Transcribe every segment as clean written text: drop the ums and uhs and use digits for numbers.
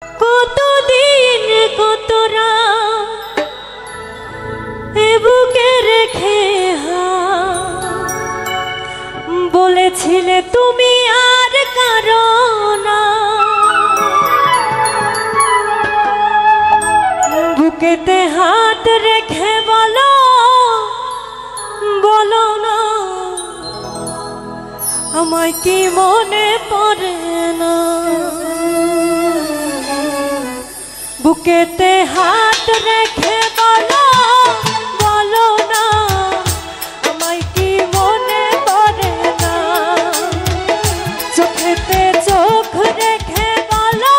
কতদিন কত রাত এ বুকে রেখে বলেছিলে তুমি আর কারো না, বুকেতে হাত রেখে বলো বলো না আমায় কি মনে পড়ে না। বুকেতে হাত রেখে বলো বলো না আমায় কি মনে পড়ে না। চোখেতে চোখ রেখে বলো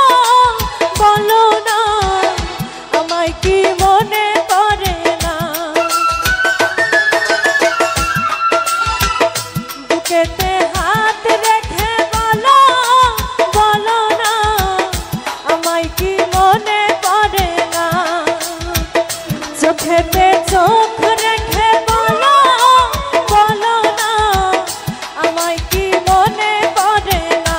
বলো না আমায় কি মনে পড়ে না। বুকেতে হাত রেখে বলো বলো না আমায় কি মনে পড়ে না। চোখেতে চোখ রেখে বলো বলো না আমায় কি মনে পড়ে না।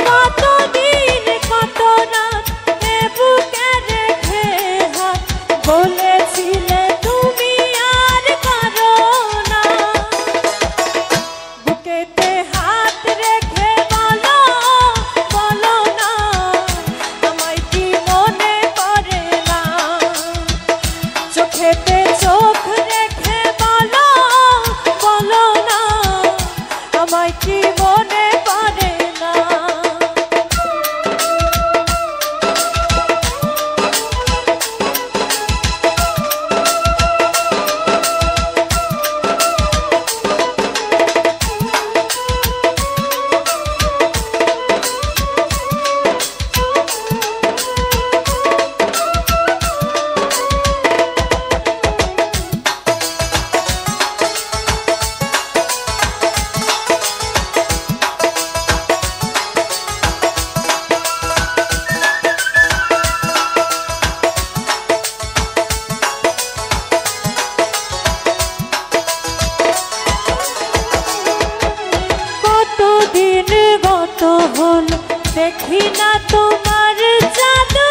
কতদিন কত রাত এ বুকে রেখে হাত বলেছিলে তুমি আর কারো না। বুকেতে হাত রেখে বলো বলো না আমায় কি মনে পড়ে না। চোখেতে চোখ রেখে বলো বলো না আমায় কি মনে পড়ে না। কতদিন গত হল দেখি না তোমার জাদু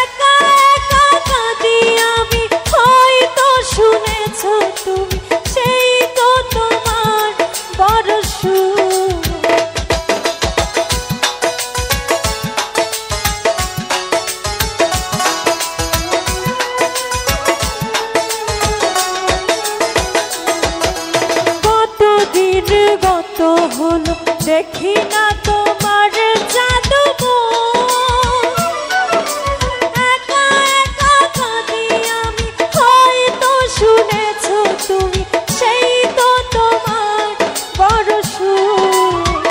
একা একা কাঁদি আমি, হয়তো শুনেছ তুমি সেই তো তোমার বড় সুর। কতদিন গত হলো দেখি না তোমার জাদু একা একা কাঁদি আমি, হয়তো শুনেছ তুমি সেই তো তোমার বড় সুর।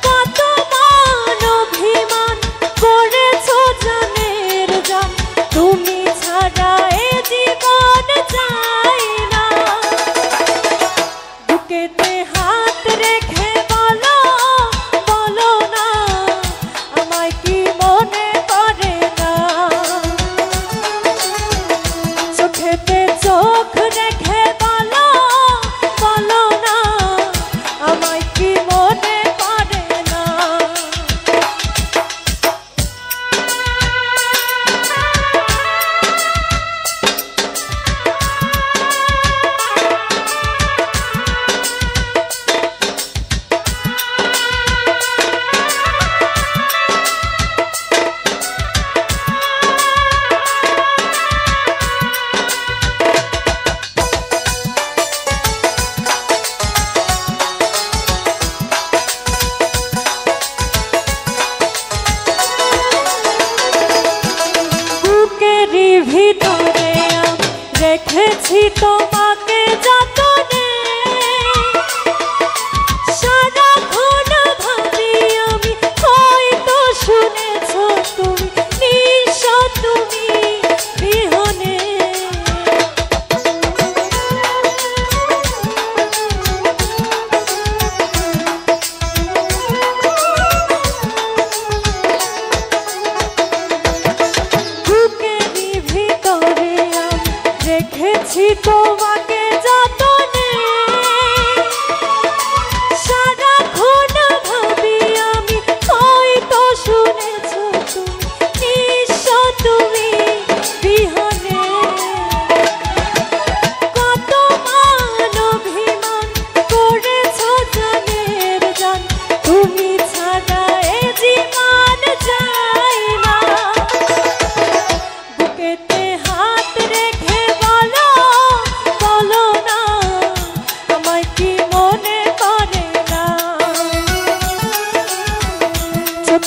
কত মান অভিমান করেছ জানের জান, তুমি ছাড়া এ জীবন যায় না। বুকেতে হাত রেখে বলো বলো না আমায় কি মনে পড়ে না। চোখেতে চোখ রেখে বলো বলো না আমায় কি মনে পড়ে না। বুকেরই ভিতরে আমি রেখেছি তোমাকে যতনে, সারাক্ষণ ভাবি আমি, হয়তো শুনেছ তুমি নিঃস্ব তুমি বিহনে। বুকেরই ভিতরে আমি রেখেছি তোমাকে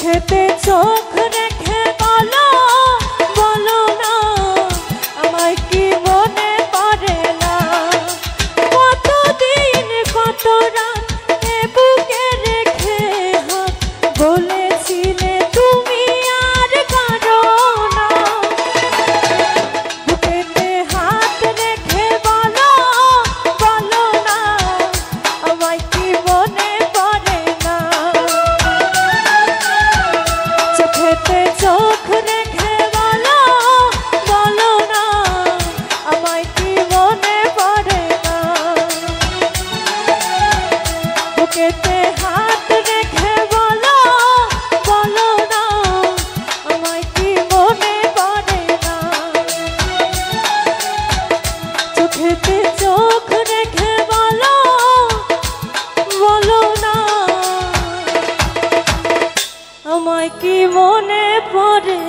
চোখেতে চোখ রেখে বলো বলো না আমায় কি মনে পড়ে না কতদিন কত রাত এ বুকে রেখে হাত বলেছিলে তুমি আর কারো না বুকেতে হাত রেখে বলো বলো না আমায় কি মনে পড়ে না চোখেতে চোখ রেখে বলো বলো না আমায় কি মনে পড়ে না বুকেতে হাত রেখে বলো বলো না আমায় কি মনে পড়ে না চোখেতে চোখ রেখে বলো বলো না আমায় কি মনে পড়ে